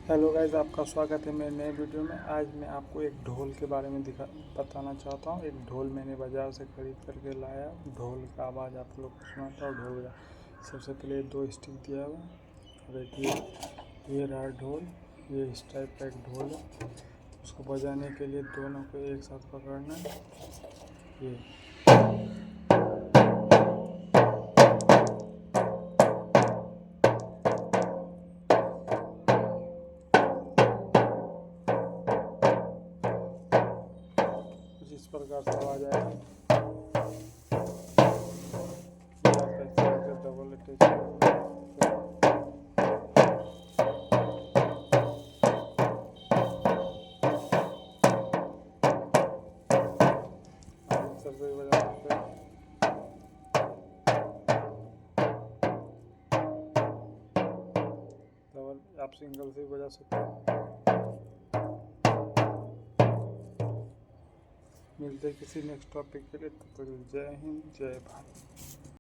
Hello guys, आपका स्वागत है मेरे नए वीडियो में। आज मैं आपको एक ढोल के बारे में बताना चाहता हूँ। एक ढोल मैंने बाज़ार से ख़रीद करके लाया। ढोल का आवाज़ आप लोग को सुनाता हूँ। ढोल बजा, सबसे पहले 2 स्टिक दिया हुआ और एक ये रहा ढोल। ये इस टाइप का एक ढोल है। उसको बजाने के लिए दोनों को एक साथ पकड़ना है। ये कुछ इस प्रकार से आवाज़ आएगी। आप ऐसे करके डबल अटैच करेंगे। आप सब भी बजा सकते हैं। डबल आप सिंगल से भी बजा सकते हैं। मिलते हैं किसी नेक्स्ट टॉपिक के लिए। तब तक जय हिंद, जय भारत।